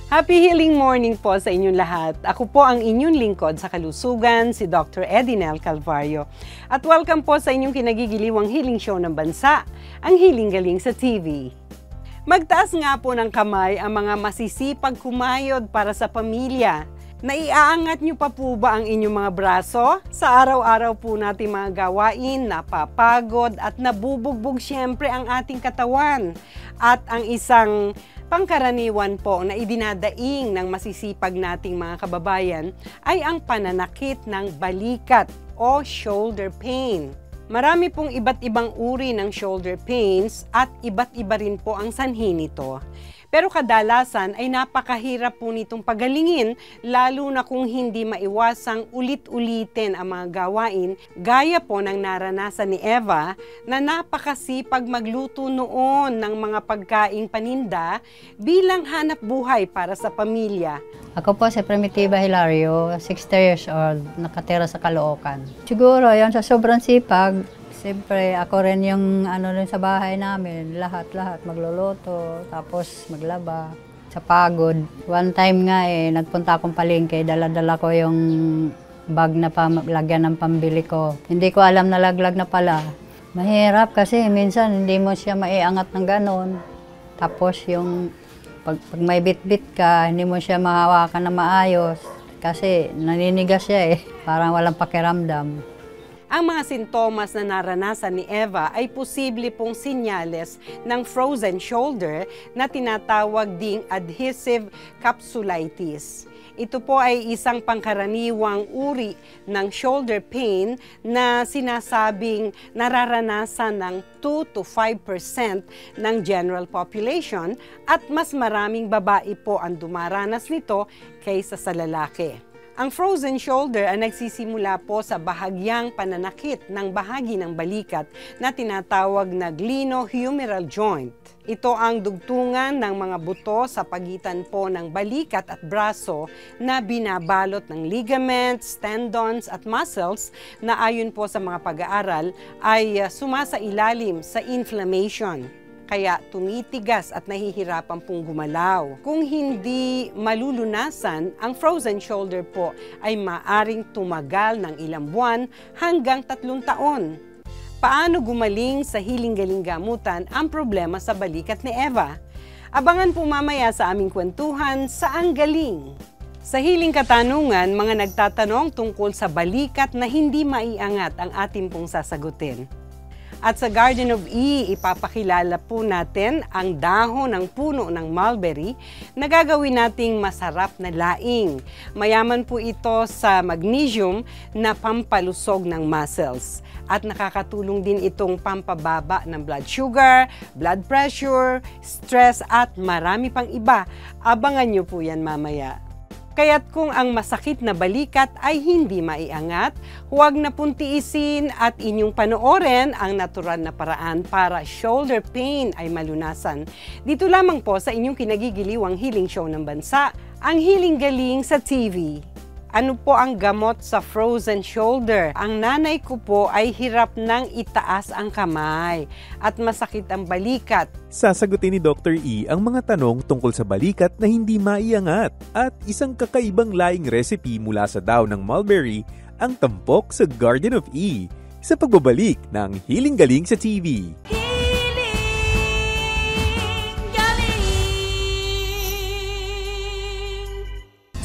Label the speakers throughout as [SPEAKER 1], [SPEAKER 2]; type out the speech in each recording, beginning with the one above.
[SPEAKER 1] Happy healing morning po sa inyong lahat. Ako po ang inyong lingkod sa kalusugan, si Dr. Edinel Calvario. At welcome po sa inyong kinagigiliwang healing show ng bansa, ang Healing Galing sa TV. Magtaas nga po ng kamay ang mga masisipag kumayod para sa pamilya. Naiaangat niyo pa po ba ang inyong mga braso? Sa araw-araw po nating mga gawain, napapagod at nabubugbog siyempre ang ating katawan. At ang isang pangkaraniwan po na idinadaing ng masisipag nating mga kababayan ay ang pananakit ng balikat o shoulder pain. Marami pong iba't ibang uri ng shoulder pains at iba't iba rin po ang sanhi nito. Pero kadalasan ay napakahirap po nitong pagalingin, lalo na kung hindi maiwasang ulit-ulitin ang mga gawain gaya po ng naranasan ni Eva na napakasipag magluto noon ng mga pagkaing paninda bilang hanap buhay para sa pamilya.
[SPEAKER 2] Ako po si Primitiva Hilario, 60 years old, nakatira sa Caloocan. Siguro yan sa sobrang sipag, siyempre, ako rin yung rin sa bahay namin, lahat magluluto, tapos maglaba, sa pagod. One time nga nagpunta akong palengke, dala-dala ko yung bag na lagyan ng pambili ko. Hindi ko alam na laglag na pala. Mahirap kasi minsan hindi mo siya maiangat ng ganon. Tapos yung pag may bit-bit ka, hindi mo siya mahawakan na maayos kasi naninigas siya parang walang pakiramdam.
[SPEAKER 1] Ang mga sintomas na naranasan ni Eva ay posible pong sinyales ng frozen shoulder na tinatawag ding adhesive capsulitis. Ito po ay isang pangkaraniwang uri ng shoulder pain na sinasabing nararanasan ng 2 to 5% ng general population at mas maraming babae po ang dumaranas nito kaysa sa lalaki. Ang frozen shoulder ay nagsisimula po sa bahagyang pananakit ng bahagi ng balikat na tinatawag na glenohumeral joint. Ito ang dugtungan ng mga buto sa pagitan po ng balikat at braso na binabalot ng ligaments, tendons at muscles na ayon po sa mga pag-aaral ay sumasailalim sa inflammation. Kaya tumitigas at nahihirapan pong gumalaw. Kung hindi malulunasan, ang frozen shoulder po ay maaring tumagal ng ilang buwan hanggang 3 taon. Paano gumaling sa Healing Galing Gamutan ang problema sa balikat ni Eva? Abangan po mamaya sa aming kwentuhan sa Ang Galing. Sa Healing Katanungan, mga nagtatanong tungkol sa balikat na hindi maiangat ang ating pong sasagutin. At sa Garden of E, ipapakilala po natin ang dahon ng puno ng mulberry na gagawin nating masarap na laing. Mayaman po ito sa magnesium na pampalusog ng muscles. At nakakatulong din itong pampababa ng blood sugar, blood pressure, stress at marami pang iba. Abangan nyo po yan mamaya. Kaya't kung ang masakit na balikat ay hindi maiangat, huwag na puntiisin at inyong panoorin ang natural na paraan para shoulder pain ay malunasan. Dito lamang po sa inyong kinagigiliwang healing show ng bansa, ang Healing Galing sa TV. Ano po ang gamot sa frozen shoulder? Ang nanay ko po ay hirap nang itaas ang kamay at masakit ang balikat.
[SPEAKER 3] Sasagutin ni Dr. E ang mga tanong tungkol sa balikat na hindi maiangat at isang kakaibang laing recipe mula sa daw ng mulberry ang tampok sa Garden of E sa pagbabalik ng Healing Galing sa TV.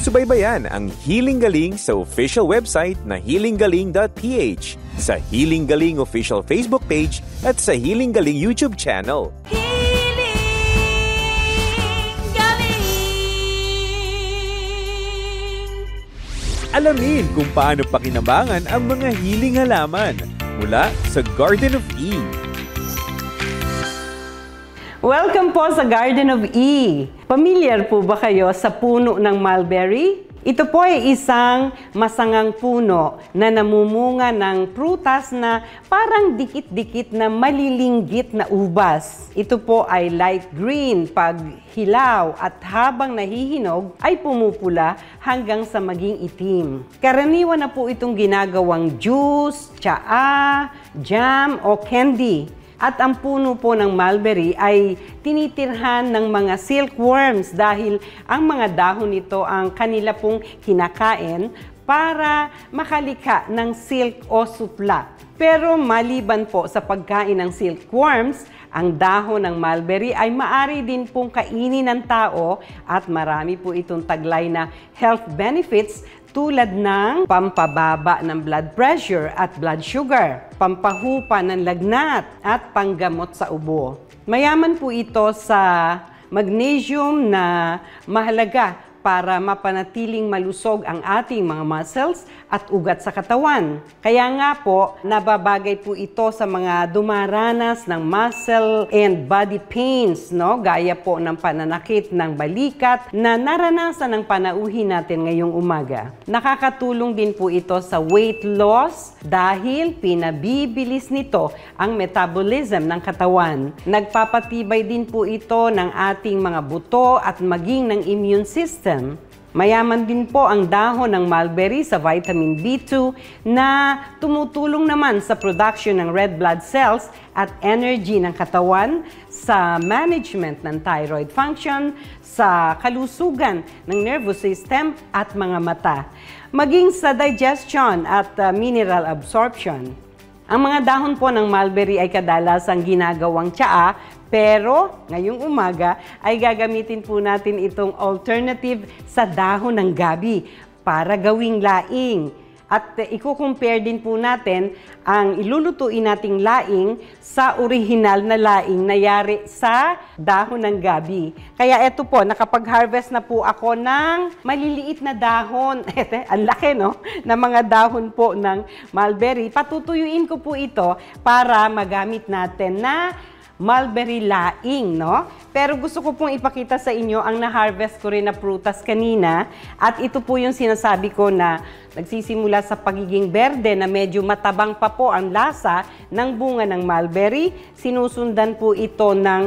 [SPEAKER 3] Subaybayan ang Healing Galing sa official website na healinggaling.ph, sa Healing Galing official Facebook page at sa Healing Galing YouTube channel. Alamin kung paano pakinabangan ang mga healing halaman mula sa Garden of E.
[SPEAKER 1] Welcome po sa Garden of E. Pamilyar po ba kayo sa puno ng mulberry? Ito po ay isang masangang puno na namumunga ng prutas na parang dikit-dikit na malilinggit na ubas. Ito po ay light green pag hilaw at habang nahihinog ay pumupula hanggang sa maging itim. Karaniwan na po itong ginagawang juice, tsaa, jam o candy. At ang puno po ng mulberry ay tinitirhan ng mga silkworms dahil ang mga dahon nito ang kanila pong kinakain para makalika ng silk o supla. Pero maliban po sa pagkain ng silkworms, ang dahon ng mulberry ay maari din pong kainin ng tao at marami po itong taglay na health benefits tulad ng pampababa ng blood pressure at blood sugar, pampahupa ng lagnat at panggamot sa ubo. Mayaman po ito sa magnesium na mahalaga para mapanatiling malusog ang ating mga muscles at ugat sa katawan. Kaya nga po, nababagay po ito sa mga dumaranas ng muscle and body pains, no? Gaya po ng pananakit ng balikat na naranasan ng panauhin natin ngayong umaga. Nakakatulong din po ito sa weight loss dahil pinabibilis nito ang metabolism ng katawan. Nagpapatibay din po ito ng ating mga buto at maging ng immune system. Mayaman din po ang dahon ng mulberry sa vitamin B2 na tumutulong naman sa production ng red blood cells at energy ng katawan, sa management ng thyroid function, sa kalusugan ng nervous system at mga mata, maging sa digestion at mineral absorption. Ang mga dahon po ng mulberry ay kadalasang ginagawang tsaa, pero ngayong umaga ay gagamitin po natin itong alternative sa dahon ng gabi para gawing laing. At i-compare din po natin ang ilulutuin nating laing sa orihinal na laing na yari sa dahon ng gabi. Kaya eto po, nakapag-harvest na po ako ng maliliit na dahon. Ang laki, no? Na mga dahon po ng mulberry. Patutuyuin ko po ito para magamit natin na mulberry laing, no? Pero gusto ko pong ipakita sa inyo ang na-harvest ko rin na prutas kanina. At ito po yung sinasabi ko na nagsisimula sa pagiging berde na medyo matabang pa po ang lasa ng bunga ng mulberry. Sinusundan po ito ng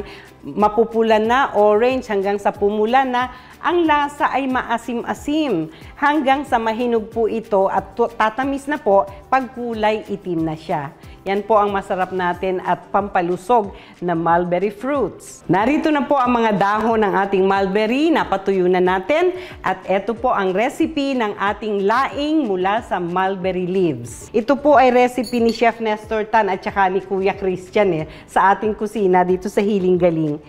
[SPEAKER 1] mapupula na, orange hanggang sa pumula na. Ang lasa ay maasim-asim hanggang sa mahinog po ito at tatamis na po pag kulay itim na siya. Yan po ang masarap natin at pampalusog na mulberry fruits. Narito na po ang mga dahon ng ating mulberry, napatuyo na natin. At ito po ang recipe ng ating laing mula sa mulberry leaves. Ito po ay recipe ni Chef Nestor Tan at saka ni Kuya Christian sa ating kusina dito sa Hiling Galing.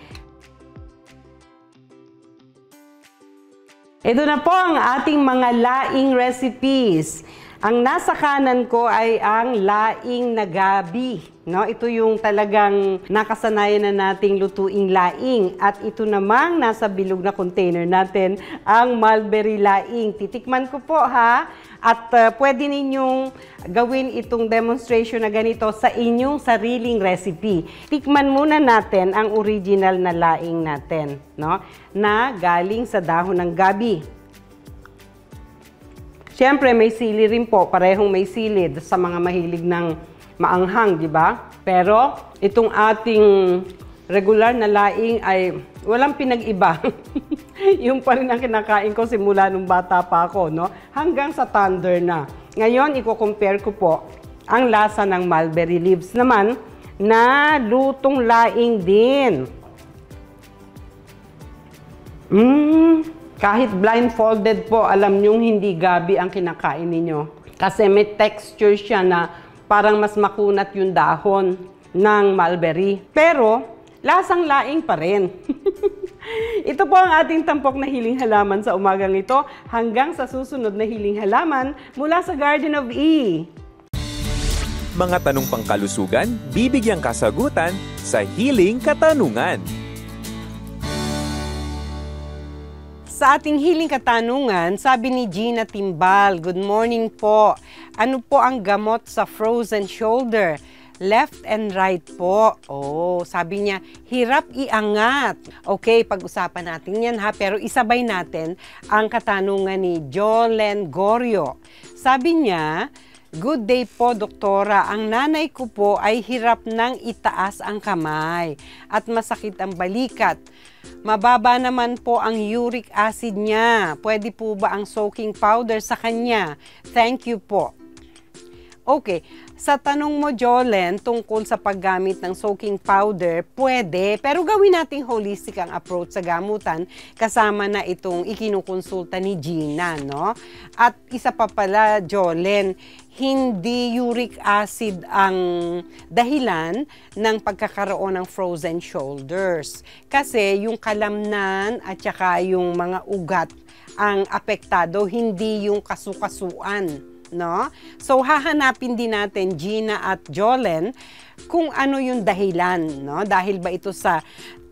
[SPEAKER 1] Ito na po ang ating mga laing recipes. Ang nasa kanan ko ay ang laing na gabi. No? Ito yung talagang nakasanayan na nating lutuing laing. At ito namang nasa bilog na container natin, ang mulberry laing. Titikman ko po ha. At pwede ninyong gawin itong demonstration na ganito sa inyong sariling recipe. Tikman muna natin ang original na laing natin, no? Na galing sa dahon ng gabi. Siyempre, may sili rin po. Parehong may sili sa mga mahilig ng maanghang, di ba? Pero itong ating regular na laing ay walang pinag-iba. Yung pa rin ang kinakain ko simula nung bata pa ako, no? Hanggang sa thunder na. Ngayon, i-compare ko po ang lasa ng mulberry leaves naman na lutong laing din. Kahit blindfolded po, alam nyong hindi gabi ang kinakain ninyo. Kasi may texture siya na parang mas makunat yung dahon ng mulberry. Pero, lasang laing pa rin. Ito po ang ating tampok na hiling halaman sa umagang ito. Hanggang sa susunod na hiling halaman mula sa Garden of E.
[SPEAKER 3] Mga tanong pangkalusugan, bibigyang kasagutan sa Hiling Katanungan.
[SPEAKER 1] Sa ating hiling katanungan, sabi ni Gina Timbal, good morning po. Ano po ang gamot sa frozen shoulder? Left and right po. Oh, sabi niya, hirap iangat. Okay, pag-usapan natin yan ha, pero isabay natin ang katanungan ni Jolen Gorio. Sabi niya, good day po, doktora. Ang nanay ko po ay hirap nang itaas ang kamay at masakit ang balikat. Mababa naman po ang uric acid niya. Pwede po ba ang soaking powder sa kanya? Thank you po. Okay, sa tanong mo, Jolen, tungkol sa paggamit ng soaking powder, pwede, pero gawin nating holistic ang approach sa gamutan kasama na itong ikinukonsulta ni Gina, no? At isa pa pala, Jolen, hindi uric acid ang dahilan ng pagkakaroon ng frozen shoulders. Kasi yung kalamnan at saka yung mga ugat ang apektado, hindi yung kasukasuan. No? So hahanapin din natin, Gina at Jolen, kung ano yung dahilan, no? Dahil ba ito sa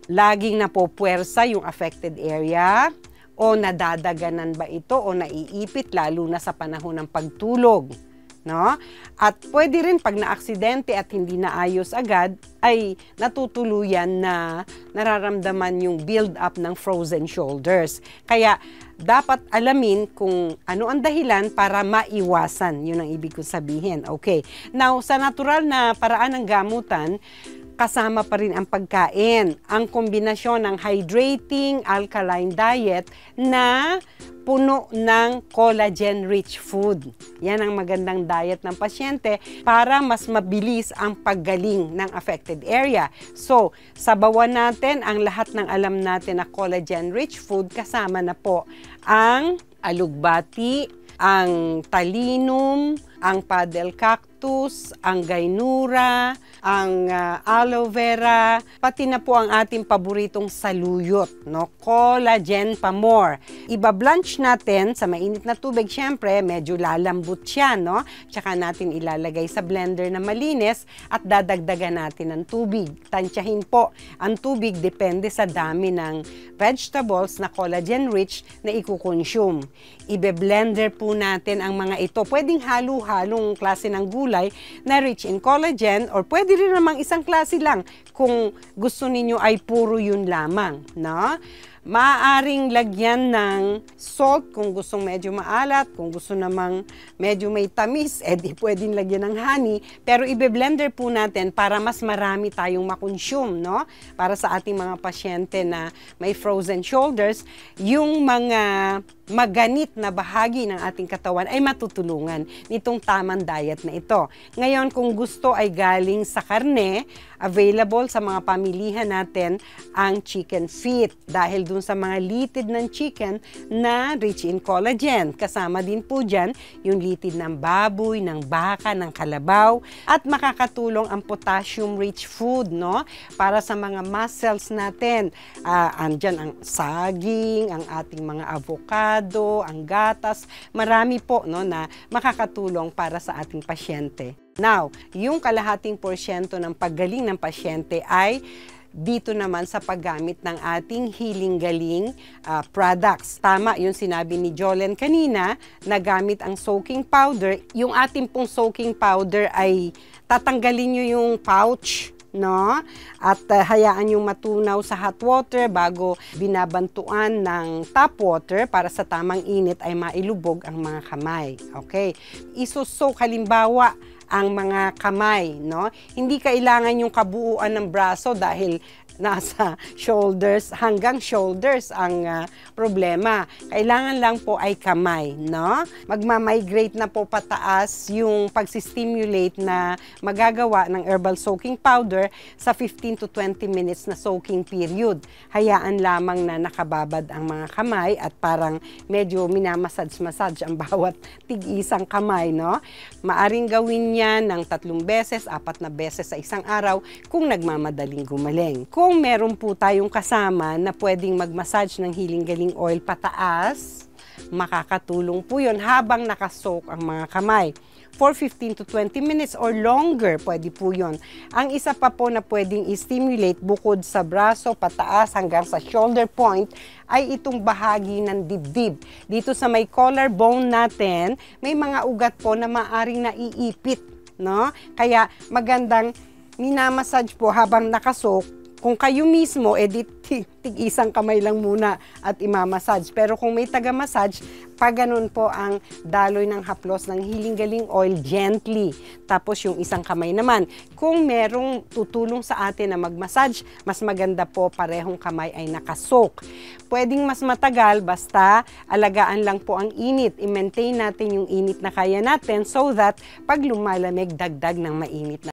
[SPEAKER 1] laging napopuwersa yung affected area, o nadadaganan ba ito o naiipit lalo na sa panahon ng pagtulog, no? At pwede rin pag naaksidente at hindi naayos agad ay natutuluyan na nararamdaman yung build up ng frozen shoulders. Kaya dapat alamin kung ano ang dahilan para maiwasan. Yun ang ibig kong sabihin. Okay. Now, sa natural na paraan ng gamutan, kasama pa rin ang pagkain. Ang kombinasyon ng hydrating, alkaline diet na puno ng collagen-rich food. Yan ang magandang diet ng pasyente para mas mabilis ang paggaling ng affected area. So, sabawan natin ang lahat ng alam natin na collagen-rich food, kasama na po ang alugbati, ang talinum, ang paddle cactus, ang gaynura, ang aloe vera, pati na po ang ating paboritong saluyot, no? Collagen pa more. Iba-blanch natin sa mainit na tubig, syempre, medyo lalambot siya, no? Tsaka natin ilalagay sa blender na malinis at dadagdagan natin ng tubig. Tansyahin po ang tubig, depende sa dami ng vegetables na collagen-rich na ikukonsume. Ibe-blender po natin ang mga ito. Pwedeng halo-halong klase ng gulay na rich in collagen, or pwede rin namang isang klase lang kung gusto ninyo ay puro yun lamang, no? Maaaring lagyan ng salt kung gustong medyo maalat, kung gusto namang medyo may tamis, di pwedeng lagyan ng honey, pero ibe-blender po natin para mas marami tayong makonsume, no? Para sa ating mga pasyente na may frozen shoulders, yung mga maganit na bahagi ng ating katawan ay matutulungan nitong tamang diet na ito. Ngayon, kung gusto ay galing sa karne, available sa mga pamilihan natin ang chicken feet dahil dun sa mga litid ng chicken na rich in collagen. Kasama din po dyan yung litid ng baboy, ng baka, ng kalabaw, at makakatulong ang potassium-rich food, no? Para sa mga muscles natin. Andyan ang saging, ang ating mga avocado, ang gatas, marami po, no, na makakatulong para sa ating pasyente. Now, yung kalahating porsyento ng paggaling ng pasyente ay dito naman sa paggamit ng ating healing-galing products. Tama yung sinabi ni Jolen kanina, na gamit ang soaking powder. Yung ating pong soaking powder ay tatanggalin nyo yung pouch, no? At hayaan yung matunaw sa hot water bago binabantuan ng tap water para sa tamang init ay mailubog ang mga kamay. Okay? Isusok halimbawa ang mga kamay, no? Hindi kailangan yung kabuuan ng braso dahil nasa shoulders, hanggang shoulders ang problema. Kailangan lang po ay kamay, no? Magmamigrate na po pataas yung pagsistimulate na magagawa ng herbal soaking powder sa 15 to 20 minutes na soaking period. Hayaan lamang na nakababad ang mga kamay at parang medyo minamassage-massage ang bawat tig-isang kamay, no? Maaring gawin yan ng 3 beses, 4 na beses sa isang araw kung nagmamadaling gumaling. Kung meron po tayong kasama na pwedeng mag-massage ng healing-galing oil pataas, makakatulong po yun habang nakasoak ang mga kamay. For 15 to 20 minutes or longer, pwede po yun. Ang isa pa po na pwedeng i-stimulate bukod sa braso, pataas hanggang sa shoulder point, ay itong bahagi ng dibdib. Dito sa may collarbone natin, may mga ugat po na maaring naiipit, no? Kaya magandang minamassage po habang nakasok. Kung kayo mismo, tig-isang kamay lang muna at imamassage. Pero kung may taga-massage, pag ganun po ang daloy ng haplos ng Healing Galing Oil gently. Tapos yung isang kamay naman. Kung merong tutulong sa atin na mag-massage, mas maganda po parehong kamay ay nakasok. Pwedeng mas matagal, basta alagaan lang po ang init. I-maintain natin yung init na kaya natin so that pag lumalamig, dagdag ng mainit na